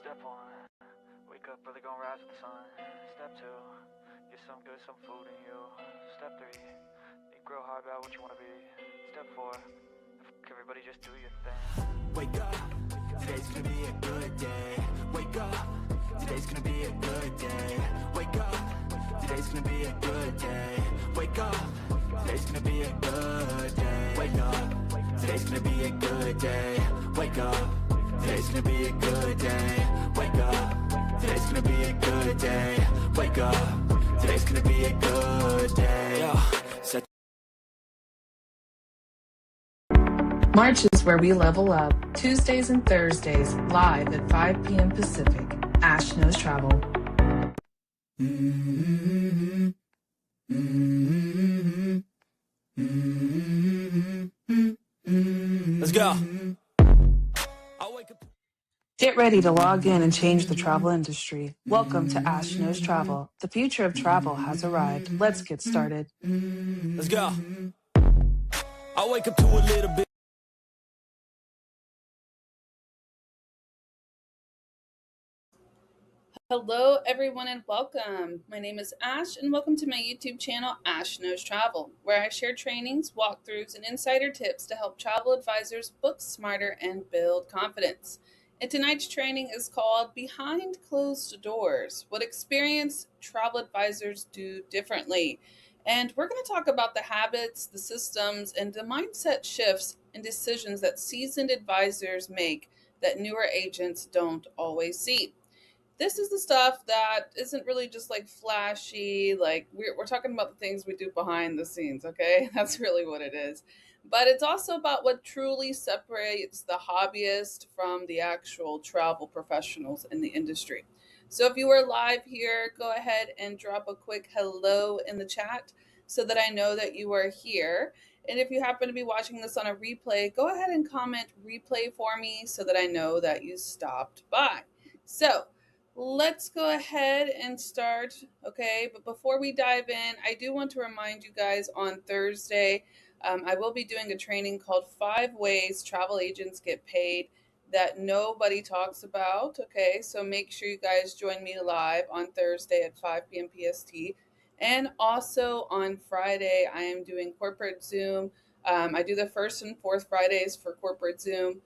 Step one, wake up early, gonna rise with the sun. Step two, get some good, some food in you. Step three, think real hard about what you wanna be. Step four, everybody just do your thing. Wake up, today's gonna be a good day. Wake up, today's gonna be a good day. Wake up, today's gonna be a good day. Wake up, today's gonna be a good day. Wake up, today's gonna be a good day. Wake up, today's gonna be a good day. Wake up, today's gonna be a good day. Wake up, today's gonna be a good day. Set March is where we level up. Tuesdays and Thursdays, live at 5 p.m. Pacific. Ash Knows Travel. Let's go. Get ready to log in and change the travel industry. Welcome to Ash Knows Travel. The future of travel has arrived. Let's get started. Let's go. I wake up to a little bit. Hello everyone and welcome. My name is Ash and welcome to my YouTube channel Ash Knows Travel, where I share trainings, walkthroughs, and insider tips to help travel advisors book smarter and build confidence. And tonight's training is called Behind Closed Doors, What Experienced Travel Advisors Do Differently. And we're going to talk about the habits, the systems, and the mindset shifts and decisions that seasoned advisors make that newer agents don't always see. This is the stuff that isn't really just like flashy, like we're talking about the things we do behind the scenes, okay? That's really what it is. But it's also about what truly separates the hobbyist from the actual travel professionals in the industry. So if you are live here, go ahead and drop a quick hello in the chat so that I know that you are here. And if you happen to be watching this on a replay, go ahead and comment replay for me so that I know that you stopped by. So let's go ahead and start, okay? But before we dive in, I do want to remind you guys on Thursday, I will be doing a training called 5 Ways Travel Agents Get Paid that nobody talks about, okay? So make sure you guys join me live on Thursday at 5 p.m. PST. And also on Friday, I am doing corporate Zoom. I do the first and fourth Fridays for corporate Zoom.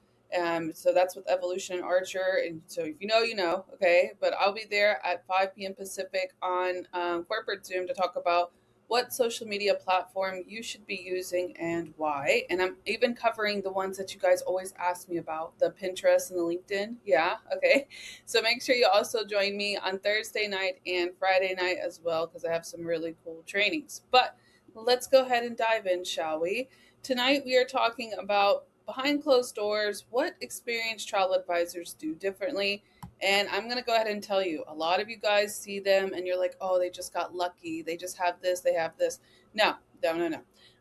So that's with Evolution and Archer. And so if you know, you know, okay? But I'll be there at 5 p.m. Pacific on corporate Zoom to talk about what social media platform you should be using and why. And I'm even covering the ones that you guys always ask me about, the Pinterest and the LinkedIn. Yeah, okay. So make sure you also join me on Thursday night and Friday night as well, because I have some really cool trainings. But let's go ahead and dive in, shall we? Tonight we are talking about behind closed doors, what experienced travel advisors do differently. And I'm going to go ahead and tell you, a lot of you guys see them and you're like, oh, they just got lucky. They just have this, they have this. No.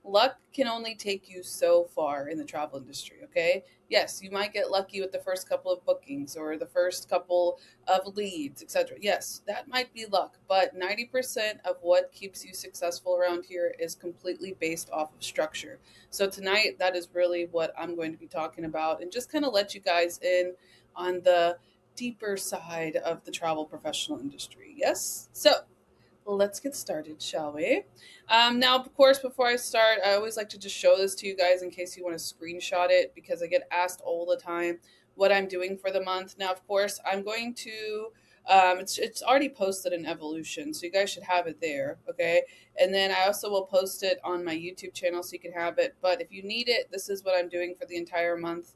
Luck can only take you so far in the travel industry, okay? Yes, you might get lucky with the first couple of bookings or the first couple of leads, etc. Yes, that might be luck, but 90% of what keeps you successful around here is completely based off of structure. So tonight, that is really what I'm going to be talking about and just kind of let you guys in on the deeper side of the travel professional industry. Yes? So let's get started, shall we? Now, of course, before I start, I always like to just show this to you guys in case you want to screenshot it, because I get asked all the time what I'm doing for the month. Now, of course, I'm going to, it's already posted in Evolution, so you guys should have it there, okay? And then I also will post it on my YouTube channel so you can have it. But if you need it, this is what I'm doing for the entire month.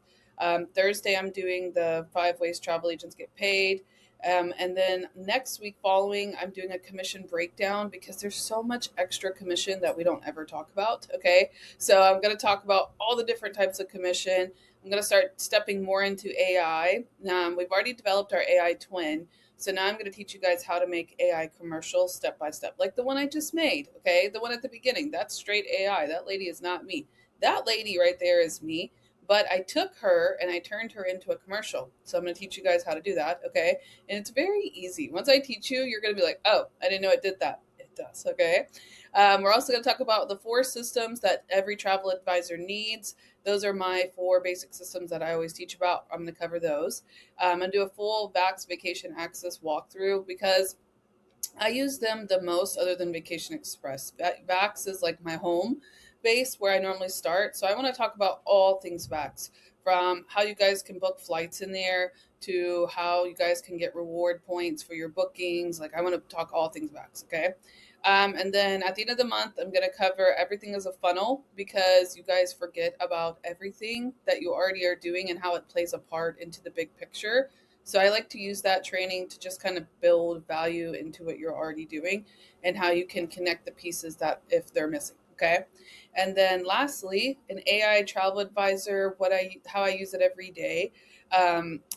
Thursday, I'm doing the 5 Ways Travel Agents Get Paid. And then next week following, I'm doing a commission breakdown because there's so much extra commission that we don't ever talk about. Okay. So I'm going to talk about all the different types of commission. I'm going to start stepping more into AI. We've already developed our AI twin. So now I'm going to teach you guys how to make AI commercials step by step, like the one I just made. Okay. The one at the beginning, that's straight AI. That lady is not me. That lady right there is me. But I took her and I turned her into a commercial. So I'm going to teach you guys how to do that, okay? And it's very easy. Once I teach you, you're going to be like, oh, I didn't know it did that. does. Okay. We're also going to talk about the 4 systems that every travel advisor needs. Those are my 4 basic systems that I always teach about. I'm going to cover those. I'm going to do a full VAX Vacation Access walkthrough because I use them the most other than Vacation Express. Vax is like my home base where I normally start. So I want to talk about all things Vax, from how you guys can book flights in there to how you guys can get reward points for your bookings. Like I want to talk all things Vax, okay? And then at the end of the month, I'm going to cover everything as a funnel because you guys forget about everything that you already are doing and how it plays a part into the big picture. So I like to use that training to just kind of build value into what you're already doing and how you can connect the pieces that if they're missing. Okay. And then lastly, an AI travel advisor, how I use it every day.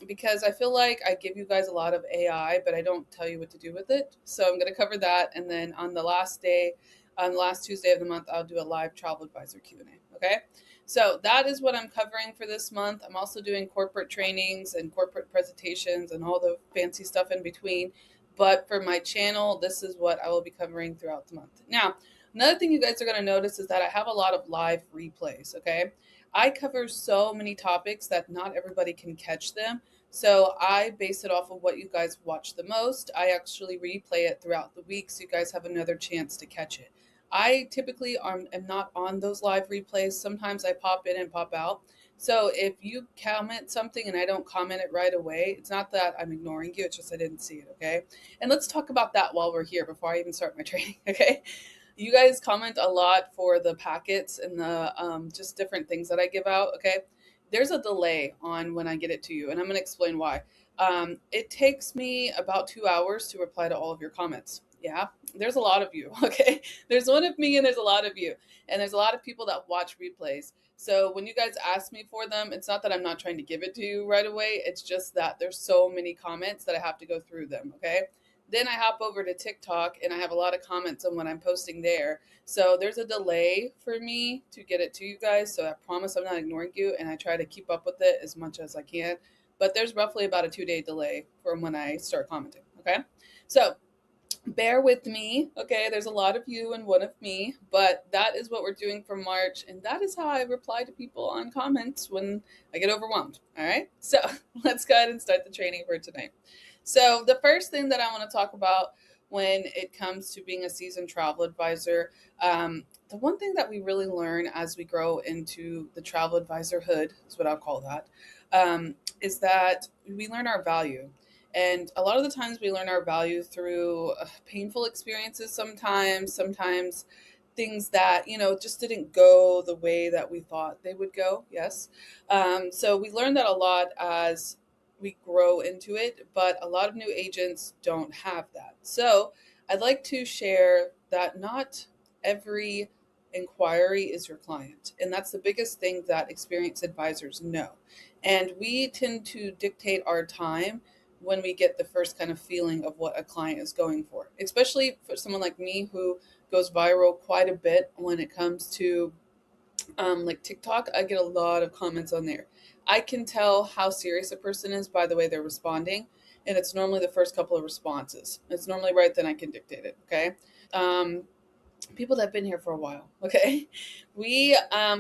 Because I feel like I give you guys a lot of AI, but I don't tell you what to do with it. So I'm going to cover that. And then on the last Tuesday of the month, I'll do a live travel advisor Q&A. Okay. So that is what I'm covering for this month. I'm also doing corporate trainings and corporate presentations and all the fancy stuff in between. But for my channel, this is what I will be covering throughout the month. Now, another thing you guys are going to notice is that I have a lot of live replays, okay? I cover so many topics that not everybody can catch them. So I base it off of what you guys watch the most. I actually replay it throughout the week so you guys have another chance to catch it. I typically am not on those live replays. Sometimes I pop in and pop out. So if you comment something and I don't comment it right away, it's not that I'm ignoring you. It's just I didn't see it, okay? And let's talk about that while we're here before I even start my training, okay? You guys comment a lot for the packets and the just different things that I give out, okay? There's a delay on when I get it to you, and I'm going to explain why. It takes me about 2 hours to reply to all of your comments. Yeah, there's a lot of you, okay? There's one of me and there's a lot of you. And there's a lot of people that watch replays. So when you guys ask me for them, it's not that I'm not trying to give it to you right away. It's just that there's so many comments that I have to go through them, okay? Then I hop over to TikTok and I have a lot of comments on what I'm posting there. So there's a delay for me to get it to you guys. So I promise I'm not ignoring you and I try to keep up with it as much as I can. But there's roughly about a 2-day delay from when I start commenting, okay? So bear with me, okay? There's a lot of you and one of me, but that is what we're doing for March, and that is how I reply to people on comments when I get overwhelmed, all right? So let's go ahead and start the training for tonight. So the first thing that I want to talk about when it comes to being a seasoned travel advisor, the one thing that we really learn as we grow into the travel advisor hood, is what I'll call that, is that we learn our value. And a lot of the times we learn our value through painful experiences sometimes things that, just didn't go the way that we thought they would go. Yes. So we learn that a lot as we grow into it, but a lot of new agents don't have that. So I'd like to share that not every inquiry is your client. And that's the biggest thing that experienced advisors know. And we tend to dictate our time when we get the first kind of feeling of what a client is going for, especially for someone like me who goes viral quite a bit when it comes to like TikTok. I get a lot of comments on there. I can tell how serious a person is by the way they're responding, and it's normally the first couple of responses. It's normally right then I can dictate it, okay? People that have been here for a while, okay? We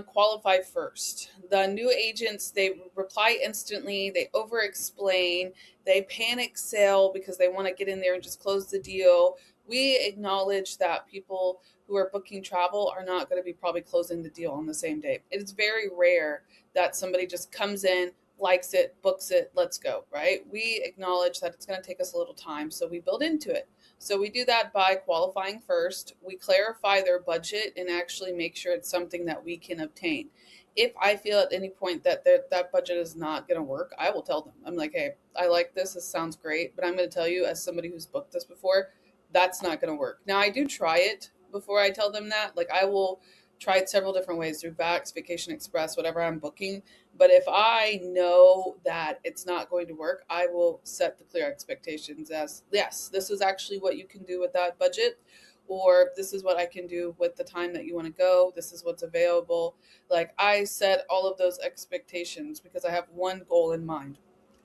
qualify first. The new agents, they reply instantly, they over explain, they panic sell because they want to get in there and just close the deal. We acknowledge that people who are booking travel are not going to be probably closing the deal on the same day. It is very rare that somebody just comes in, likes it, books it, let's go, right? We acknowledge that it's going to take us a little time, so we build into it. So we do that by qualifying first. We clarify their budget and actually make sure it's something that we can obtain. If I feel at any point that that budget is not going to work, I will tell them. I'm like, hey, I like this. This sounds great. But I'm going to tell you, as somebody who's booked this before, that's not going to work. Now, I do try it before I tell them that. Like, I will try it several different ways through Vax, Vacation Express, whatever I'm booking. But if I know that it's not going to work, I will set the clear expectations as, yes, this is actually what you can do with that budget, or this is what I can do with the time that you want to go. This is what's available. Like, I set all of those expectations because I have one goal in mind.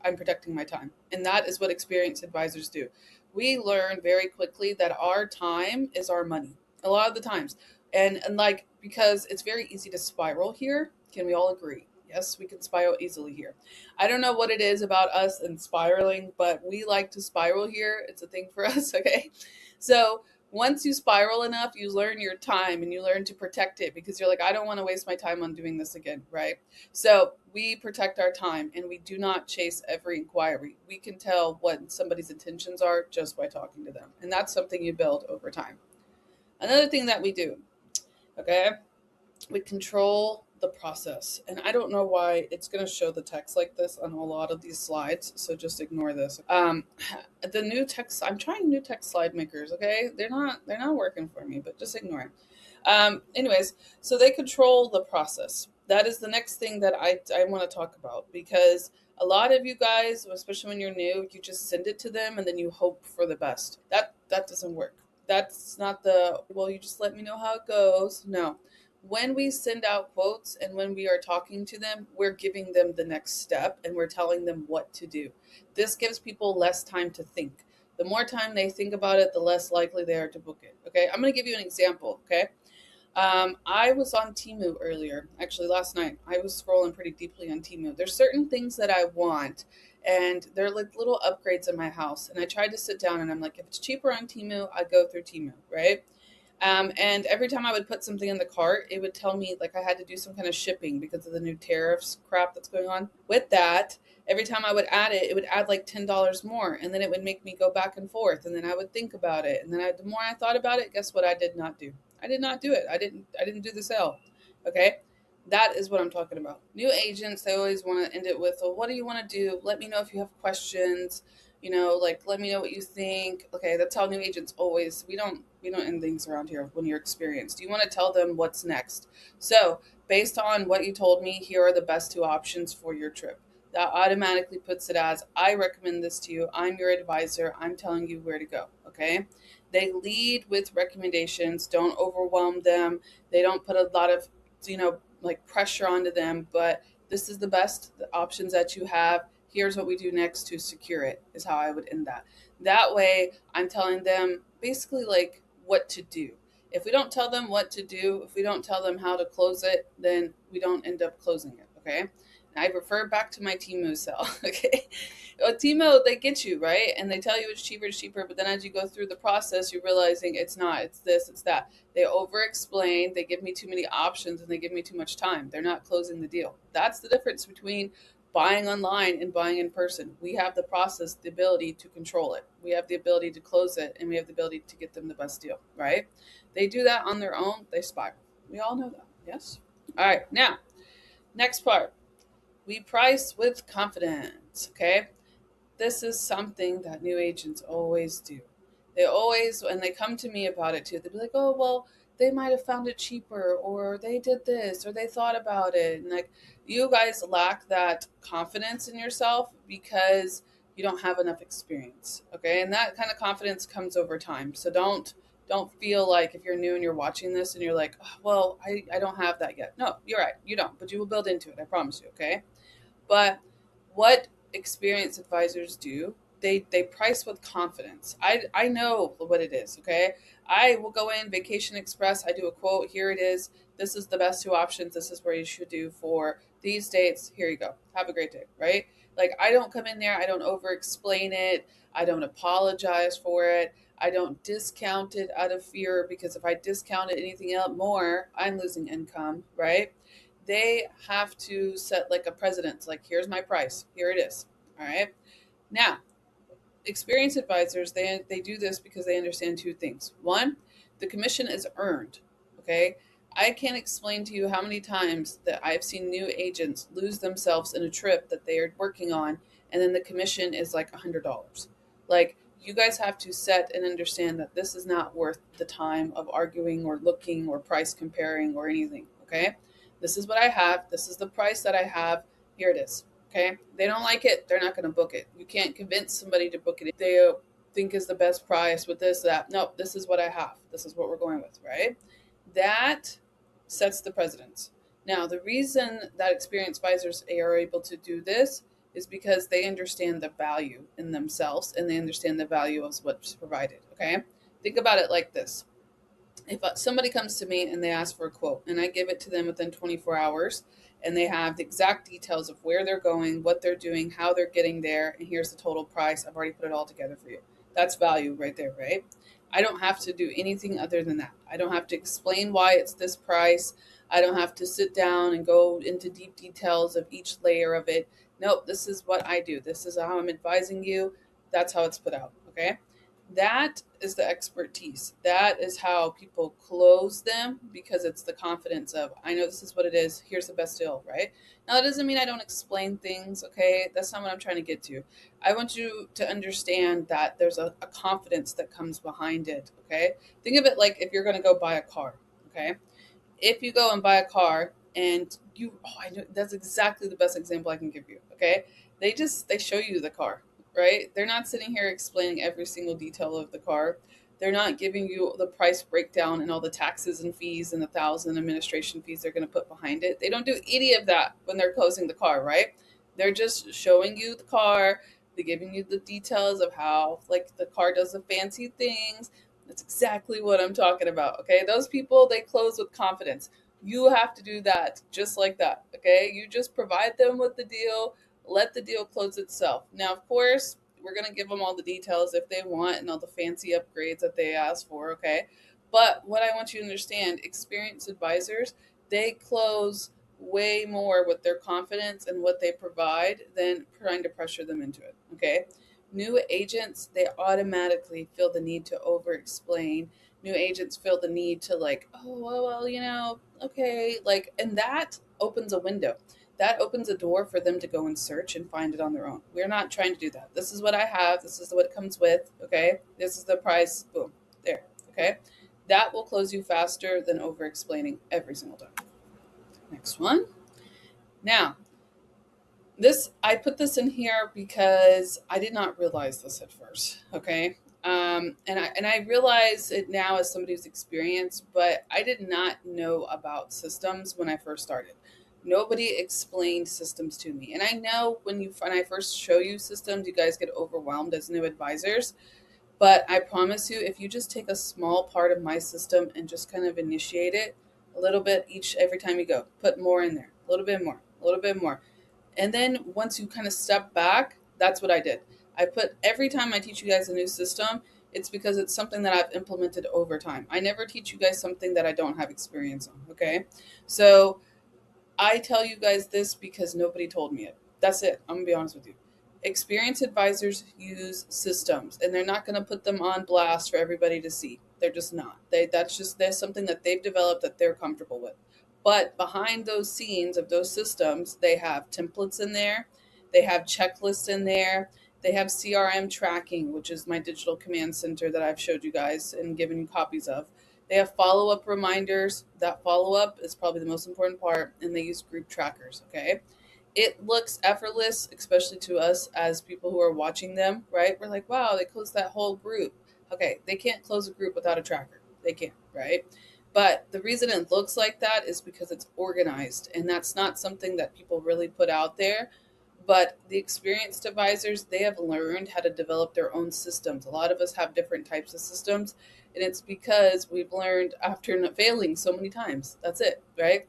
I'm protecting my time. And that is what experienced advisors do. we learn very quickly that our time is our money a lot of the times. And like, because it's very easy to spiral here. Can we all agree? Yes, we can spiral easily here. I don't know what it is about us and spiraling, but we like to spiral here. It's a thing for us, okay? So once you spiral enough, you learn your time and you learn to protect it because you're like, I don't want to waste my time on doing this again, right? So we protect our time and we do not chase every inquiry. We can tell what somebody's intentions are just by talking to them. And that's something you build over time. Another thing that we do, okay, we control the process. And I don't know why it's going to show the text like this on a lot of these slides, so just ignore this. The new text, I'm trying new text slide makers, okay? They're not working for me, but just ignore it. Anyways, so they control the process. That is the next thing that I want to talk about, because a lot of you guys, especially when you're new, you just send it to them and then you hope for the best. That doesn't work. That's not the, well, you just let me know how it goes. No. When we send out quotes and when we are talking to them, we're giving them the next step and we're telling them what to do. This gives people less time to think. The more time they think about it, the less likely they are to book it. Okay, I'm going to give you an example. Okay, I was on Temu earlier, actually last night. I was scrolling pretty deeply on Temu. There's certain things that I want, and they're like little upgrades in my house. And I tried to sit down and I'm like, if it's cheaper on Temu, I go through Temu, right? And every time I would put something in the cart, it would tell me like I had to do some kind of shipping because of the new tariffs crap that's going on. With that, every time I would add it, it would add like $10 more, and then it would make me go back and forth, and then I would think about it, and then the more I thought about it, guess what? I did not do. I did not do it. I didn't do the sale. Okay. That is what I'm talking about. New agents, they always want to end it with, well, what do you want to do? Let me know if you have questions. Like, let me know what you think. Okay, that's how new agents always, we don't end things around here when you're experienced. You want to tell them what's next. So based on what you told me, here are the best two options for your trip. That automatically puts it as, I recommend this to you. I'm your advisor. I'm telling you where to go. Okay. They lead with recommendations. Don't overwhelm them. They don't put a lot of, like pressure onto them, but this is the best options that you have. Here's what we do next to secure it, is how I would end that. That way, I'm telling them basically like what to do. If we don't tell them what to do, if we don't tell them how to close it, then we don't end up closing it, okay? And I refer back to my Temu sell, okay? Temu, they get you, right? And they tell you it's cheaper, but then as you go through the process, you're realizing it's not, it's this, it's that. They over-explain, they give me too many options, and they give me too much time. They're not closing the deal. That's the difference between buying online and buying in person. We have the process, the ability to control it. We have the ability to close it, and we have the ability to get them the best deal, right? They do that on their own, they spiral. We all know that, yes? All right, now, next part. We price with confidence, okay? This is something that new agents always do. They always, when they come to me about it too, they'll be like, oh, well, they might have found it cheaper, or they did this, or they thought about it. And like, you guys lack that confidence in yourself because you don't have enough experience. Okay. And that kind of confidence comes over time. So don't feel like if you're new and you're watching this and you're like, oh, well, I don't have that yet. No, you're right. You don't, but you will build into it. I promise you. Okay. But what experienced advisors do, they price with confidence. I know what it is, okay? I will go in Vacation Express, I do a quote, here it is. This is the best two options. This is where you should do for these dates. Here you go. Have a great day, right? Like, I don't come in there, I don't over explain it, I don't apologize for it. I don't discount it out of fear, because if I discount it anything else more, I'm losing income, right? They have to set like a precedence, like, here's my price, here it is. All right. Now, experienced advisors, they do this because they understand two things. One, the commission is earned. Okay. I can't explain to you how many times that I've seen new agents lose themselves in a trip that they are working on, and then the commission is like $100. Like, you guys have to set and understand that this is not worth the time of arguing or looking or price comparing or anything. Okay. This is what I have. This is the price that I have. Here it is. Okay. They don't like it, they're not going to book it. You can't convince somebody to book it if they think is the best price with this, that. No, this is what I have. This is what we're going with, right? That sets the precedence. Now, the reason that experienced advisors are able to do this is because they understand the value in themselves and they understand the value of what's provided. Okay, think about it like this. If somebody comes to me and they ask for a quote and I give it to them within 24 hours and they have the exact details of where they're going, what they're doing, how they're getting there, and here's the total price, I've already put it all together for you. That's value right there, right? I don't have to do anything other than that. I don't have to explain why it's this price. I don't have to sit down and go into deep details of each layer of it. Nope, this is what I do. This is how I'm advising you. That's how it's put out, okay? That is the expertise. That is how people close them, because it's the confidence of, I know this is what it is. Here's the best deal, right? Now, that doesn't mean I don't explain things, okay? That's not what I'm trying to get to. I want you to understand that there's a confidence that comes behind it, okay? Think of it like if you're going to go buy a car, okay? If you go and buy a car and I know that's exactly the best example I can give you, okay? They show you the car, right? They're not sitting here explaining every single detail of the car. They're not giving you the price breakdown and all the taxes and fees and 1,000 administration fees they're going to put behind it. They don't do any of that when they're closing the car, right? They're just showing you the car. They're giving you the details of how, like, the car does the fancy things. That's exactly what I'm talking about, okay? Those people, they close with confidence. You have to do that just like that, okay? You just provide them with the deal, let the deal close itself. Now, of course, we're going to give them all the details if they want and all the fancy upgrades that they ask for, okay? But what I want you to understand, experienced advisors, they close way more with their confidence and what they provide than trying to pressure them into it, okay? New agents, they automatically feel the need to over explain. New agents feel the need to, like, oh, well, okay, like, and that opens a window. That opens a door for them to go and search and find it on their own. We're not trying to do that. This is what I have. This is what it comes with. Okay. This is the price. Boom. There. Okay. That will close you faster than over explaining every single time. Next one. Now, I put this in here because I did not realize this at first. Okay. And I realize it now as somebody who's experienced, but I did not know about systems when I first started. Nobody explained systems to me. And I know when I first show you systems, you guys get overwhelmed as new advisors. But I promise you, if you just take a small part of my system and just kind of initiate it a little bit every time you go, put more in there, a little bit more, a little bit more. And then once you kind of step back, that's what I did. I put, every time I teach you guys a new system, it's because it's something that I've implemented over time. I never teach you guys something that I don't have experience on. Okay. So I tell you guys this because nobody told me it. That's it. I'm going to be honest with you. Experienced advisors use systems, and they're not going to put them on blast for everybody to see. They're just not. There's something that they've developed that they're comfortable with. But behind those scenes of those systems, they have templates in there. They have checklists in there. They have CRM tracking, which is my digital command center that I've showed you guys and given you copies of. They have follow-up reminders. That follow-up is probably the most important part, and they use group trackers, okay? It looks effortless, especially to us as people who are watching them, right? We're like, wow, they closed that whole group. Okay, they can't close a group without a tracker. They can't, right? But the reason it looks like that is because it's organized, and that's not something that people really put out there. But the experienced advisors, they have learned how to develop their own systems. A lot of us have different types of systems, and it's because we've learned after failing so many times. That's it, right?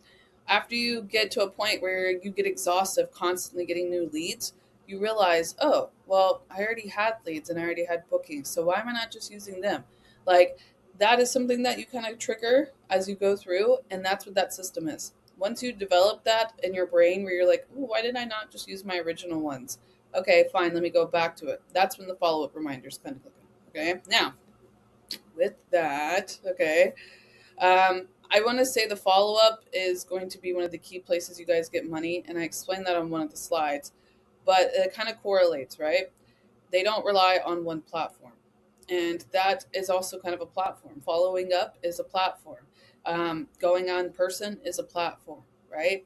After you get to a point where you get exhaustive constantly getting new leads, you realize, oh, well, I already had leads and I already had bookings, so why am I not just using them? Like, that is something that you kind of trigger as you go through, and that's what that system is. Once you develop that in your brain where you're like, oh, why did I not just use my original ones? Okay, fine, let me go back to it. That's when the follow-up reminders kind of click in. Okay, now, with that, okay, I want to say the follow-up is going to be one of the key places you guys get money, and I explained that on one of the slides, but it kind of correlates, right? They don't rely on one platform, and that is also kind of a platform. Following up is a platform. Going on person is a platform, right?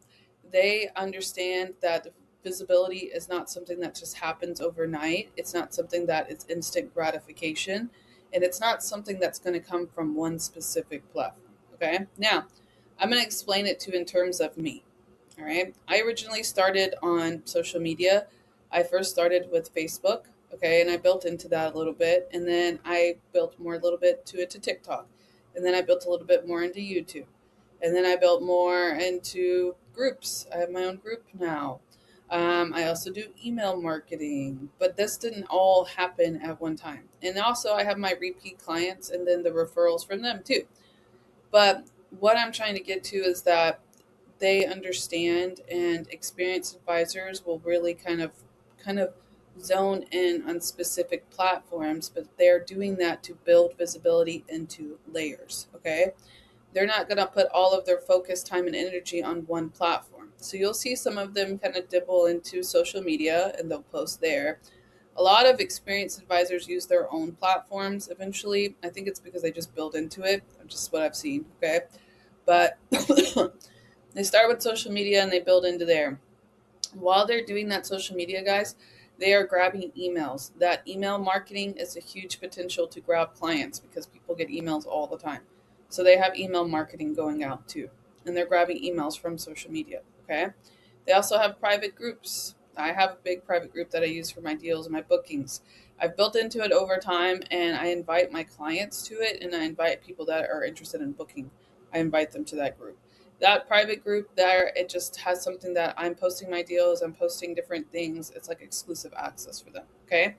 They understand that visibility is not something that just happens overnight. It's not something that is instant gratification, and it's not something that's going to come from one specific platform. Okay, now I'm going to explain it to in terms of me. All right, I originally started on social media I first started with Facebook, okay, and I built into that a little bit, and then I built more a little bit to TikTok, and then I built a little bit more into YouTube, and then I built more into groups. I have my own group now. I also do email marketing, but this didn't all happen at one time. And also, I have my repeat clients and then the referrals from them too. But what I'm trying to get to is that they understand, and experienced advisors will really kind of zone in on specific platforms, but they're doing that to build visibility into layers. Okay, they're not going to put all of their focus, time, and energy on one platform. So you'll see some of them kind of dibble into social media and they'll post there. A lot of experienced advisors use their own platforms eventually. I think it's because they just build into it, just what I've seen. Okay, but they start with social media and they build into there. While they're doing that social media, guys, they are grabbing emails. That email marketing is a huge potential to grab clients because people get emails all the time. So they have email marketing going out too. And they're grabbing emails from social media. Okay. They also have private groups. I have a big private group that I use for my deals and my bookings. I've built into it over time, and I invite my clients to it, and I invite people that are interested in booking. I invite them to that group. That private group there, it just has something that I'm posting my deals, I'm posting different things. It's like exclusive access for them. Okay.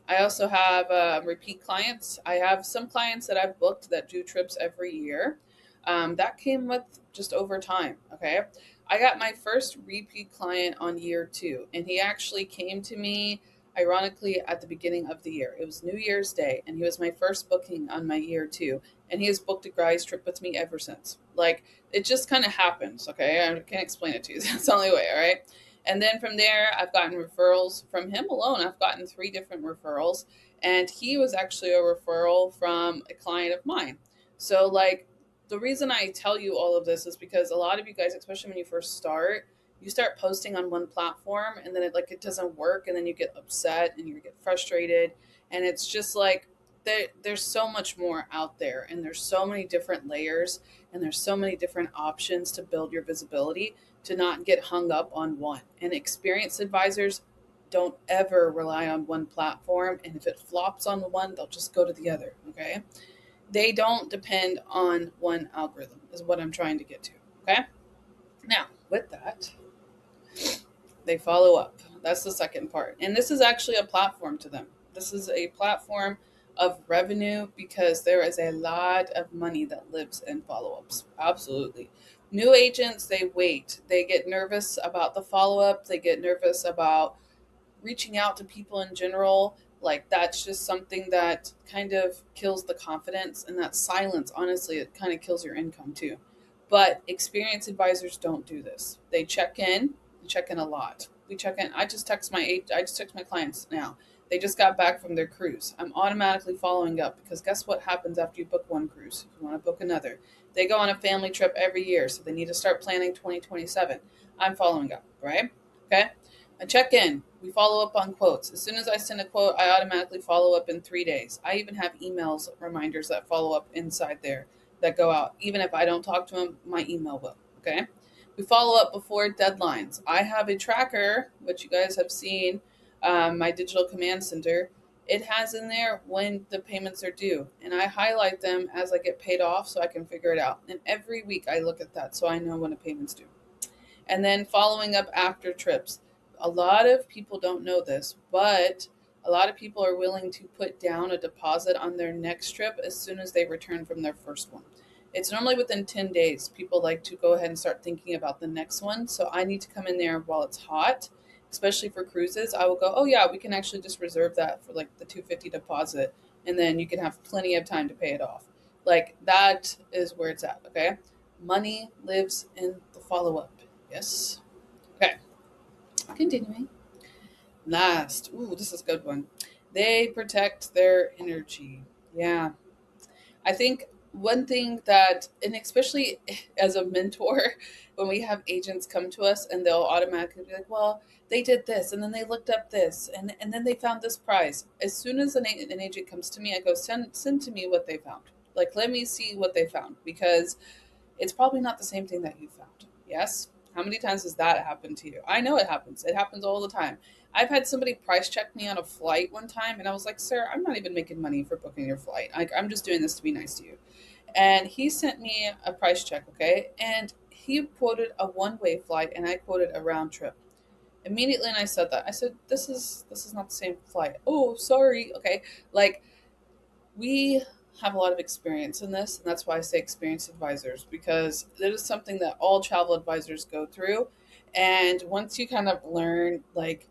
I also have repeat clients. I have some clients that I've booked that do trips every year. That came with just over time. Okay. I got my first repeat client on year 2, and he actually came to me ironically at the beginning of the year. It was New Year's Day, and he was my first booking on my year 2. And he has booked a guy's trip with me ever since. Like, it just kind of happens. Okay. I can't explain it to you. That's the only way. All right. And then from there, I've gotten referrals from him alone. I've gotten 3 different referrals. And he was actually a referral from a client of mine. So, like, the reason I tell you all of this is because a lot of you guys, especially when you first start, you start posting on one platform and then it doesn't work, and then you get upset and you get frustrated. And it's just like, there's so much more out there, and there's so many different layers, and there's so many different options to build your visibility, to not get hung up on one. And experienced advisors don't ever rely on one platform. And if it flops on one, they'll just go to the other. Okay. They don't depend on one algorithm, is what I'm trying to get to. Okay. Now, with that, they follow up. That's the second part. And this is actually a platform to them. This is a platform of revenue because there is a lot of money that lives in follow ups. Absolutely. New agents, they wait. They get nervous about the follow up. They get nervous about reaching out to people in general. Like, that's just something that kind of kills the confidence, and that silence, honestly, it kind of kills your income too. But experienced advisors don't do this. They check in a lot. We check in. I just text my clients now. They just got back from their cruise. I'm automatically following up because guess what happens after you book one cruise? If you want to book another, they go on a family trip every year, so they need to start planning 2027. I'm following up, right? Okay. I check in. We follow up on quotes. As soon as I send a quote, I automatically follow up in 3 days. I even have emails reminders that follow up inside there that go out. Even if I don't talk to them, my email will. Okay. We follow up before deadlines. I have a tracker, which you guys have seen, my digital command center. It has in there when the payments are due, and I highlight them as I get paid off so I can figure it out. And every week I look at that so I know when a payment's due. And then following up after trips. A lot of people don't know this, but a lot of people are willing to put down a deposit on their next trip as soon as they return from their first one. It's normally within 10 days. People like to go ahead and start thinking about the next one. So I need to come in there while it's hot, especially for cruises. I will go, oh yeah, we can actually just reserve that for like the $250 deposit, and then you can have plenty of time to pay it off. Like, that is where it's at. Okay. Money lives in the follow up. Yes. Okay. Continuing. Last. Ooh, this is a good one. They protect their energy. Yeah. I think one thing that, and especially as a mentor, when we have agents come to us and they'll automatically be like, well, they did this, and then they looked up this, and then they found this price. As soon as an agent comes to me, I go, send to me what they found. Like, let me see what they found, because it's probably not the same thing that you found. Yes? How many times has that happened to you? I know it happens. It happens all the time. I've had somebody price check me on a flight one time, and I was like, "Sir, I'm not even making money for booking your flight. Like, I'm just doing this to be nice to you." And he sent me a price check, okay? And he quoted a one-way flight, and I quoted a round trip. Immediately, and I said that. I said, "This is not the same flight." Oh, sorry. Okay, like we have a lot of experience in this, and that's why I say experienced advisors, because it is something that all travel advisors go through. And once you kind of learn like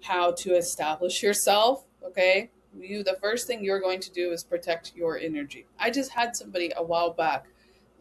how to establish yourself, okay, the first thing you're going to do is protect your energy. I just had somebody a while back,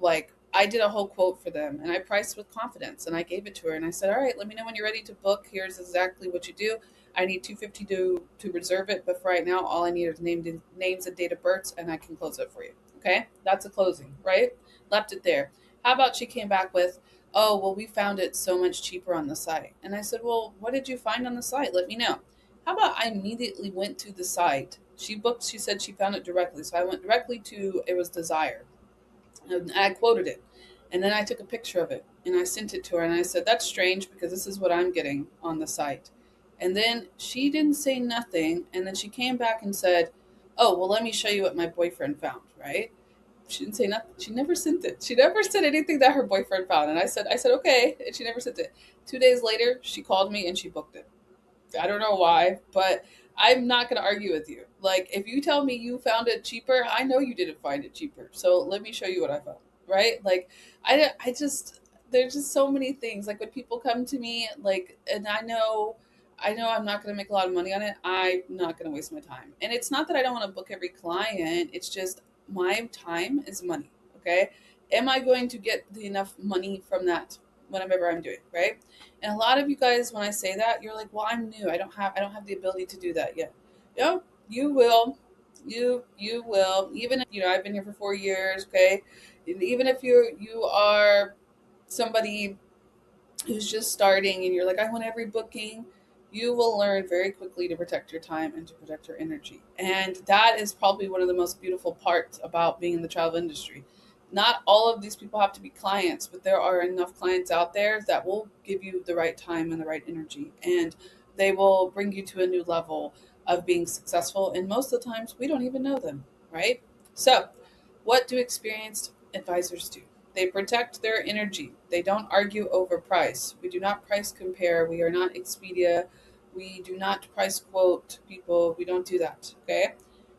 like I did a whole quote for them and I priced with confidence and I gave it to her and I said, "All right, let me know when you're ready to book. Here's exactly what you do. I need 250 to reserve it, but for right now all I need is names and date of births and I can close it for you." Okay? That's a closing, right? Left it there. How about she came back with, "Oh, well, we found it so much cheaper on the site." And I said, "Well, what did you find on the site? Let me know." How about I immediately went to the site? She said she found it directly. So I went directly to, it was Desire. And I quoted it. And then I took a picture of it and I sent it to her and I said, "That's strange because this is what I'm getting on the site." And then she didn't say nothing. And then she came back and said, "Oh, well, let me show you what my boyfriend found," right? She didn't say nothing. She never sent it. She never said anything that her boyfriend found. And I said, "Okay." And she never sent it. 2 days later, she called me and she booked it. I don't know why, but I'm not going to argue with you. Like, if you tell me you found it cheaper, I know you didn't find it cheaper. So let me show you what I found, right? Like, I just, there's just so many things. Like, when people come to me, like, and I know I'm not going to make a lot of money on it. I'm not going to waste my time. And it's not that I don't want to book every client. It's just my time is money. Okay. Am I going to get the enough money from that whatever I'm doing, right? And a lot of you guys, when I say that, you're like, "Well, I'm new. I don't have the ability to do that yet." No, you will. You will. Even if, I've been here for 4 years, okay? And even if you are somebody who's just starting and you're like, "I want every booking," you will learn very quickly to protect your time and to protect your energy. And that is probably one of the most beautiful parts about being in the travel industry. Not all of these people have to be clients, but there are enough clients out there that will give you the right time and the right energy. And they will bring you to a new level of being successful. And most of the times, we don't even know them, right? So, what do experienced advisors do? They protect their energy. They don't argue over price. We do not price compare. We are not Expedia. We do not price quote people. We don't do that. Okay.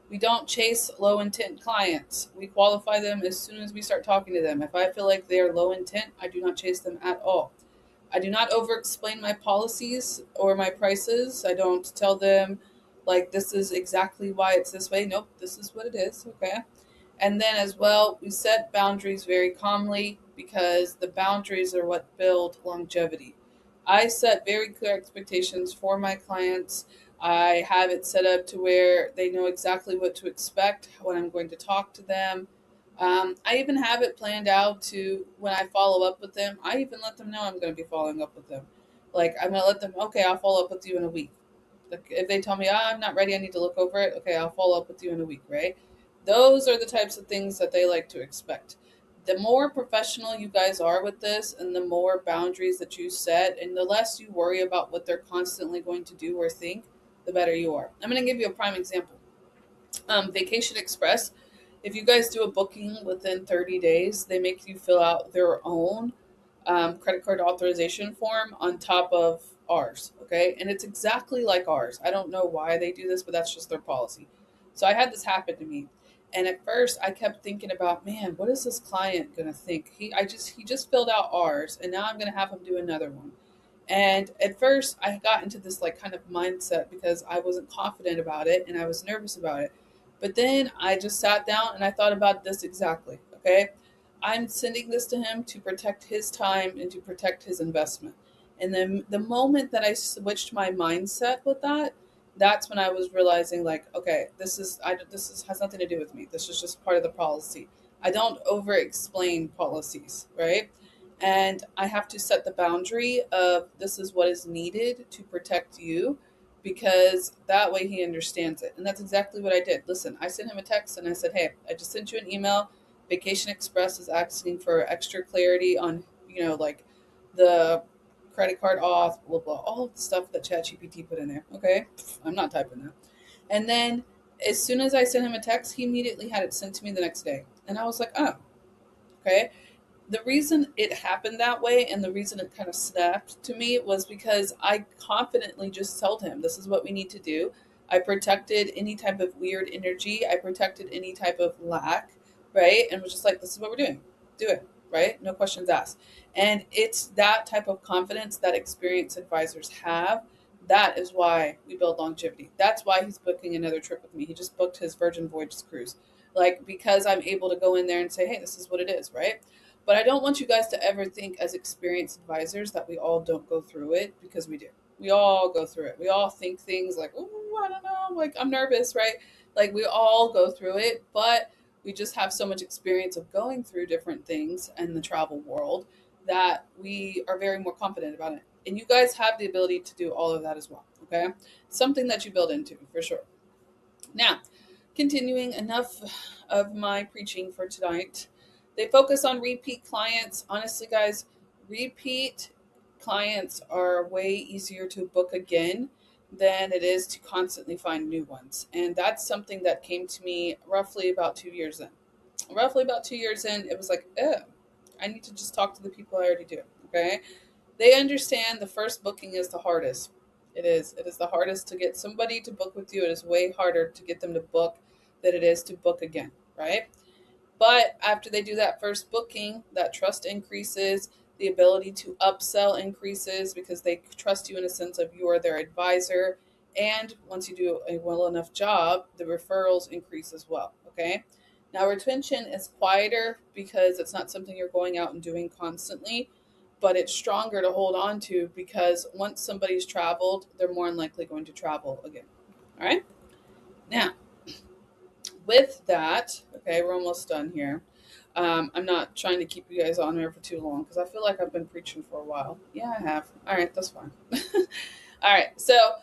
We don't chase low intent clients. We qualify them as soon as we start talking to them. If I feel like they are low intent, I do not chase them at all. I do not over explain my policies or my prices. I don't tell them, like, this is exactly why it's this way. Nope, this is what it is. Okay. And then as well, we set boundaries very calmly because the boundaries are what build longevity. I set very clear expectations for my clients. I have it set up to where they know exactly what to expect when I'm going to talk to them. I even have it planned out to when I follow up with them. I even let them know I'm going to be following up with them. Like, I'm going to let them, "Okay, I'll follow up with you in a week." Like, if they tell me, I'm not ready, I need to look over it, "Okay, I'll follow up with you in a week," right? Those are the types of things that they like to expect. The more professional you guys are with this and the more boundaries that you set and the less you worry about what they're constantly going to do or think, the better you are. I'm going to give you a prime example. Vacation Express, if you guys do a booking within 30 days, they make you fill out their own credit card authorization form on top of ours. Okay. And it's exactly like ours. I don't know why they do this, but that's just their policy. So I had this happen to me. And at first I kept thinking about, man, what is this client going to think? He just filled out ours and now I'm going to have him do another one. And at first I got into this like kind of mindset because I wasn't confident about it and I was nervous about it. But then I just sat down and I thought about this exactly. Okay. I'm sending this to him to protect his time and to protect his investment. And then the moment that I switched my mindset with that, that's when I was realizing, like, okay, this is has nothing to do with me. This is just part of the policy. I don't over explain policies, right? And I have to set the boundary of this is what is needed to protect you because that way he understands it. And that's exactly what I did. Listen, I sent him a text and I said, "Hey, I just sent you an email. Vacation Express is asking for extra clarity on, like the credit card auth, blah, blah, all of the stuff that ChatGPT put in there. Okay. I'm not typing that. And then as soon as I sent him a text, he immediately had it sent to me the next day. And I was like, oh, okay. The reason it happened that way and the reason it kind of snapped to me was because I confidently just told him, this is what we need to do. I protected any type of weird energy. I protected any type of lack, right? And was just like, this is what we're doing. Do it, right? No questions asked. And it's that type of confidence that experienced advisors have. That is why we build longevity. That's why he's booking another trip with me. He just booked his Virgin Voyages cruise. Like, because I'm able to go in there and say, hey, this is what it is, right? But I don't want you guys to ever think as experienced advisors that we all don't go through it, because we do. We all go through it. We all think things like, oh, I don't know, like I'm nervous, right? Like we all go through it, but we just have so much experience of going through different things in the travel world that we are very more confident about it. And you guys have the ability to do all of that as well, okay? Something that you build into for sure. Now, continuing, enough of my preaching for tonight. They focus on repeat clients. Honestly, guys, repeat clients are way easier to book again than it is to constantly find new ones. And that's something that came to me roughly about 2 years in. Roughly about 2 years in, it was like, oh, I need to just talk to the people I already do. Okay. They understand the first booking is the hardest. It is. It is the hardest to get somebody to book with you. It is way harder to get them to book than it is to book again, right? But after they do that first booking, that trust increases, the ability to upsell increases because they trust you in a sense of you are their advisor. And once you do a well enough job, the referrals increase as well. Okay. Now, retention is quieter because it's not something you're going out and doing constantly, but it's stronger to hold on to because once somebody's traveled, they're more than likely going to travel again. All right. Now, with that, okay, we're almost done here. I'm not trying to keep you guys on here for too long because I feel like I've been preaching for a while. Yeah, I have. All right, that's fine. All right, so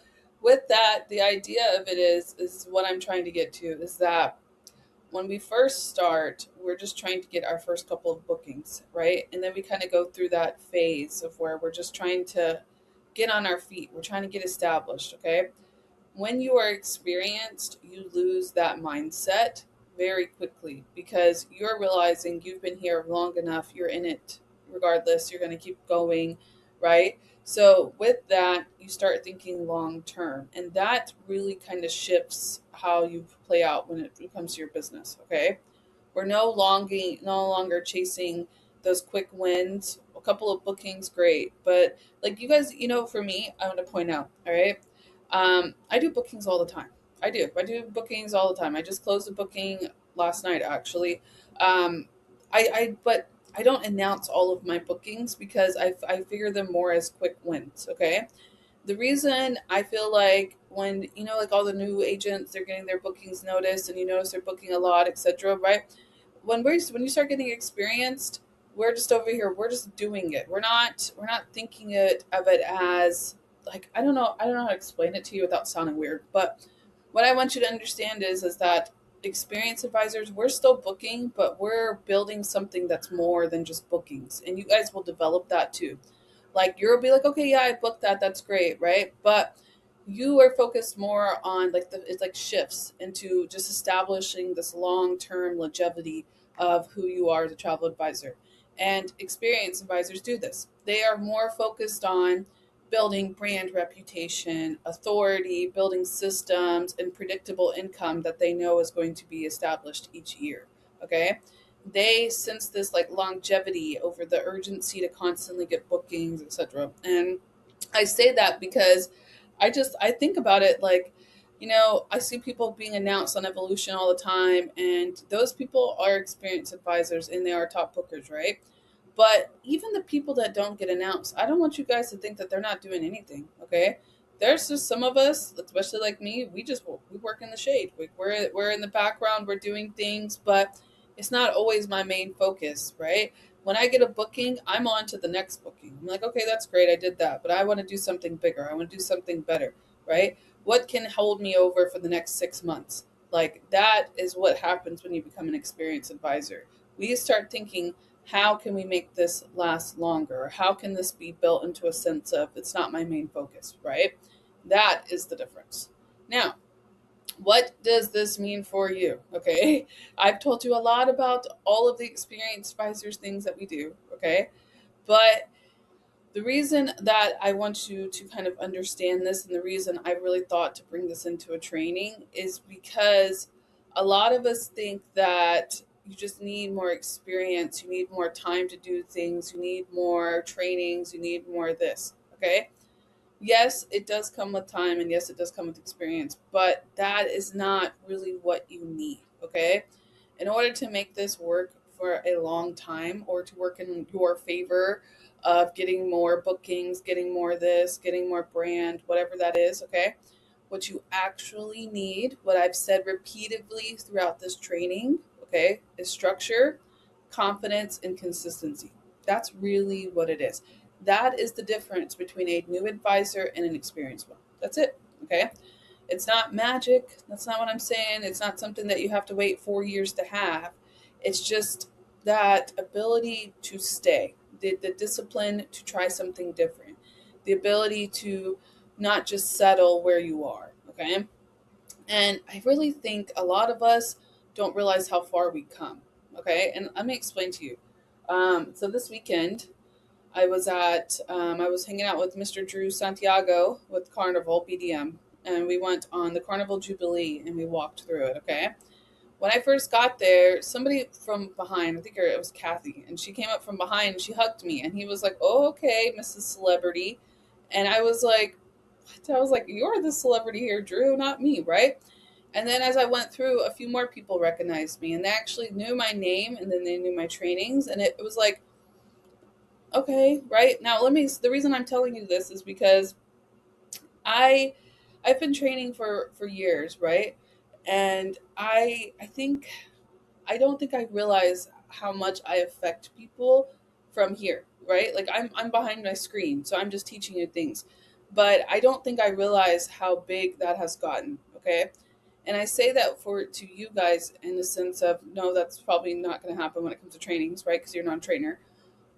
with that, the idea of it is what I'm trying to get to is that when we first start, we're just trying to get our first couple of bookings, right? And then we kind of go through that phase of where we're just trying to get on our feet. We're trying to get established, okay? When you are experienced, you lose that mindset very quickly because you're realizing you've been here long enough, you're in it regardless, you're going to keep going, right? So with that, you start thinking long term, and that really kind of shifts how you play out when it comes to your business, okay? We're no longer chasing those quick wins. A couple of bookings, great, but like you guys, for me, I want to point out, all right? I do bookings all the time. I do bookings all the time. I just closed a booking last night, actually. But I don't announce all of my bookings because I figure them more as quick wins. Okay. The reason I feel like when, like all the new agents, they're getting their bookings noticed and you notice they're booking a lot, etc. Right. When you start getting experienced, we're just over here. We're just doing it. We're not thinking of it as like, I don't know how to explain it to you without sounding weird, but what I want you to understand is that experienced advisors, we're still booking, but we're building something that's more than just bookings. And you guys will develop that too. Like you'll be like, okay, yeah, I booked that. That's great. Right. But you are focused more on it's like shifts into just establishing this long-term longevity of who you are as a travel advisor. And experienced advisors do this. They are more focused on building brand reputation, authority, building systems, and predictable income that they know is going to be established each year. Okay. They sense this like longevity over the urgency to constantly get bookings, etc. And I say that because I think about it like, I see people being announced on Evolution all the time, and those people are experienced advisors and they are top bookers, right? But even the people that don't get announced, I don't want you guys to think that they're not doing anything, okay? There's just some of us, especially like me, we work in the shade. We're in the background, we're doing things, but it's not always my main focus, right? When I get a booking, I'm on to the next booking. I'm like, okay, that's great, I did that, but I want to do something bigger. I want to do something better, right? What can hold me over for the next 6 months? Like that is what happens when you become an experienced advisor. We start thinking how can we make this last longer? How can this be built into a sense of it's not my main focus, right? That is the difference. Now, what does this mean for you? Okay. I've told you a lot about all of the experienced advisors things that we do. Okay. But the reason that I want you to kind of understand this, and the reason I really thought to bring this into a training, is because a lot of us think that you just need more experience, you need more time to do things, you need more trainings, you need more of this. Okay. Yes, it does come with time, and yes, it does come with experience, but that is not really what you need. Okay. In order to make this work for a long time, or to work in your favor of getting more bookings, getting more this, getting more brand, whatever that is, okay? What you actually need, what I've said repeatedly throughout this training, okay, is structure, confidence, and consistency. That's really what it is. That is the difference between a new advisor and an experienced one. That's it, okay? It's not magic. That's not what I'm saying. It's not something that you have to wait 4 years to have. It's just that ability to stay, the discipline to try something different, the ability to not just settle where you are. Okay. And I really think a lot of us don't realize how far we come. Okay. And let me explain to you. So this weekend, I was hanging out with Mr. Drew Santiago with Carnival BDM, and we went on the Carnival Jubilee and we walked through it. Okay. When I first got there, somebody from behind, I think it was Kathy, and she came up from behind and she hugged me, and he was like, "Oh, okay, Mrs. Celebrity," and I was like, "What?" I was like, "You're the celebrity here, Drew, not me, right?" And then as I went through, a few more people recognized me, and they actually knew my name, and then they knew my trainings, and it was like, okay, right now, the reason I'm telling you this is because I I've been training for years, right? And I think I don't think I realize how much I affect people from here, right? Like I'm behind my screen, so I'm just teaching you things. But I don't think I realize how big that has gotten, okay? And I say that for to you guys in the sense of no, that's probably not going to happen when it comes to trainings, right? Because you're not a trainer,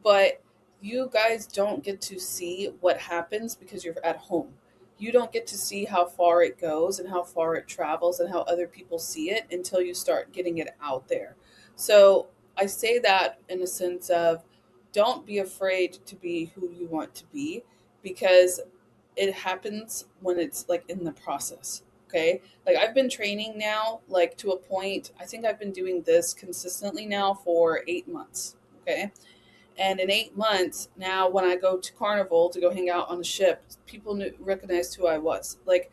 but you guys don't get to see what happens because you're at home. You don't get to see how far it goes and how far it travels and how other people see it until you start getting it out there. So I say that in a sense of don't be afraid to be who you want to be, because it happens when it's like in the process. Okay. Like I've been training now, like to a point, I think I've been doing this consistently now for 8 months. Okay. And in 8 months now, when I go to Carnival to go hang out on a ship, people recognized who I was. Like,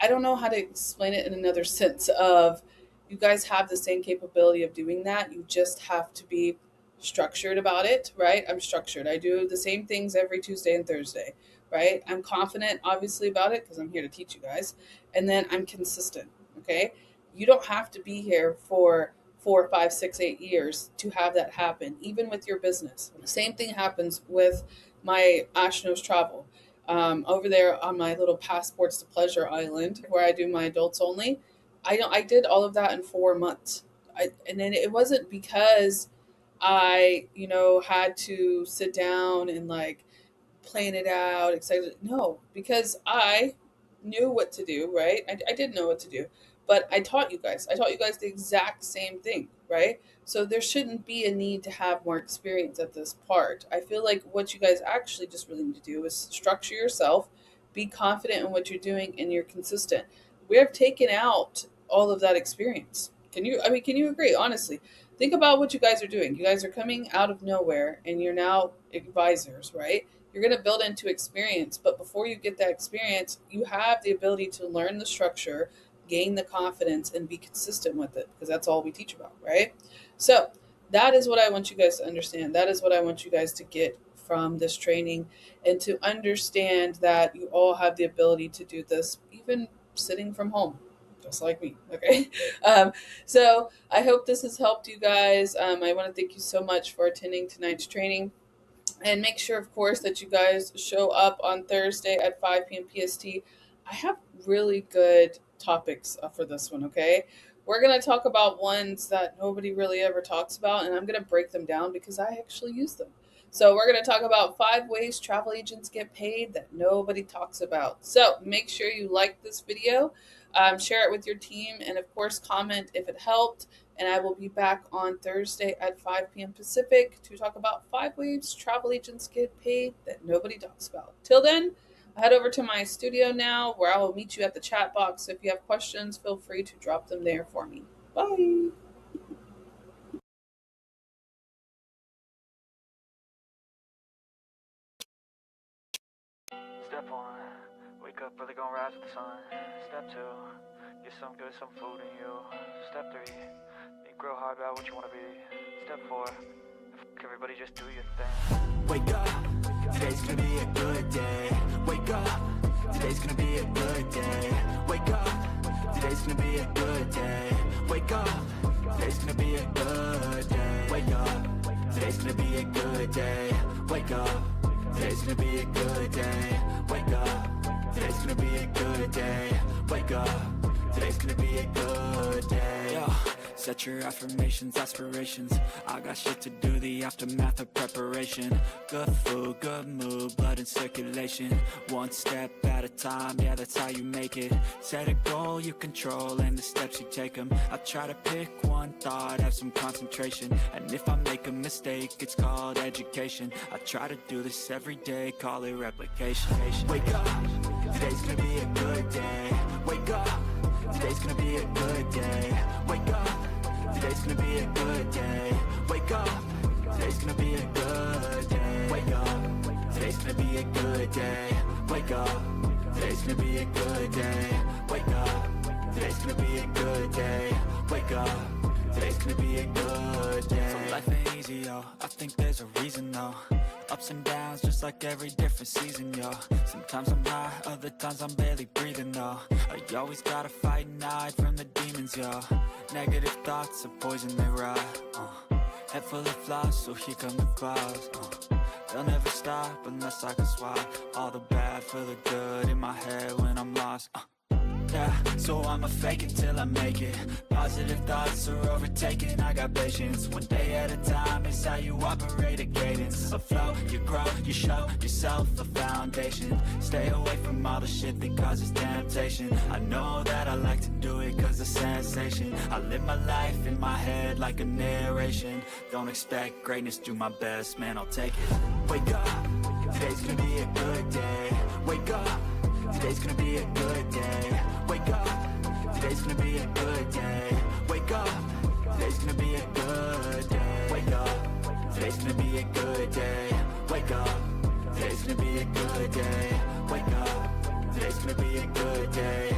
I don't know how to explain it in another sense of you guys have the same capability of doing that. You just have to be structured about it, right? I'm structured. I do the same things every Tuesday and Thursday, right? I'm confident, obviously, about it because I'm here to teach you guys. And then I'm consistent, okay? You don't have to be here for 4, 5, 6, 8 years to have that happen, even with your business. The same thing happens with my Ash Knows Travel. Over there on my little passports to pleasure island where I do my adults only, I did all of that in 4 months. And then it wasn't because I had to sit down and like plan it out, excited. No, because I knew what to do, right? I did know what to do, but I taught you guys. I taught you guys the exact same thing, right? So there shouldn't be a need to have more experience at this part. I feel like what you guys actually just really need to do is structure yourself, be confident in what you're doing, and you're consistent. We have taken out all of that experience. Can you agree, honestly? Think about what you guys are doing. You guys are coming out of nowhere and you're now advisors, right? You're going to build into experience, but before you get that experience, you have the ability to learn the structure, gain the confidence, and be consistent with it, because that's all we teach about, right? So that is what I want you guys to understand. That is what I want you guys to get from this training, and to understand that you all have the ability to do this even sitting from home, just like me. Okay. um, so I hope this has helped you guys. I want to thank you so much for attending tonight's training. And make sure, of course, that you guys show up on Thursday at 5 p.m. PST. I have really good topics for this one, okay? We're going to talk about ones that nobody really ever talks about, and I'm going to break them down because I actually use them. So, we're going to talk about 5 ways travel agents get paid that nobody talks about. So, make sure you like this video, share it with your team, and of course, comment if it helped. And I will be back on Thursday at 5 p.m. Pacific to talk about 5 ways travel agents get paid that nobody talks about. Till then, head over to my studio now where I will meet you at the chat box. So if you have questions, feel free to drop them there for me. Bye. Step 1, wake up early, gonna rise with the sun. Step 2, get some food in you. Step 3, think real hard about what you wanna be. Step 4, everybody just do your thing. Wake up, today's gonna be a good day. Wake up, today's gonna be a good day. Wake up, today's gonna be a good day. Wake up, today's gonna be a good day. Wake up, today's gonna be a good day. Wake up, today's gonna be a good day. Wake up, today's gonna be a good day. Wake up, today's gonna be a good day. Yo, set your affirmations, aspirations. I got shit to do, the aftermath of preparation. Good food, good mood, blood in circulation. One step at a time, yeah, that's how you make it. Set a goal you control and the steps you take them. I try to pick one thought, have some concentration. And if I make a mistake, it's called education. I try to do this every day, call it replication. Wake up, today's gonna be a good day. Wake up, today's gonna be a good day. Wake up, today's gonna be a good day. Wake up, today's gonna be a good day. Wake up, today's gonna be a good day. Wake up, today's gonna be a good day. Wake up, today's gonna be a good day. Wake up, today's gonna be a good day. So life ain't easy, yo, I think there's a reason though. Ups and downs, just like every different season, yo. Sometimes I'm high, other times I'm barely breathing, though. I always gotta fight and hide from the demons, yo. Negative thoughts are poison, they ride, Head full of flies, so here come the clouds, They'll never stop unless I can swap all the bad for the good in my head when I'm lost, Yeah, so I'ma fake it till I make it. Positive thoughts are overtaken, I got patience. One day at a time, it's how you operate a cadence. A flow, you grow, you show yourself a foundation. Stay away from all the shit that causes temptation. I know that I like to do it cause it's sensation. I live my life in my head like a narration. Don't expect greatness, do my best, man, I'll take it. Wake up, today's gonna be a good day. Wake up, today's gonna be a good day. Wake up, today's gonna be a good day. Wake up, today's gonna be a good day. Wake up, today's gonna be a good day. Wake up, today's gonna be a good day. Wake up, today's gonna be a good day.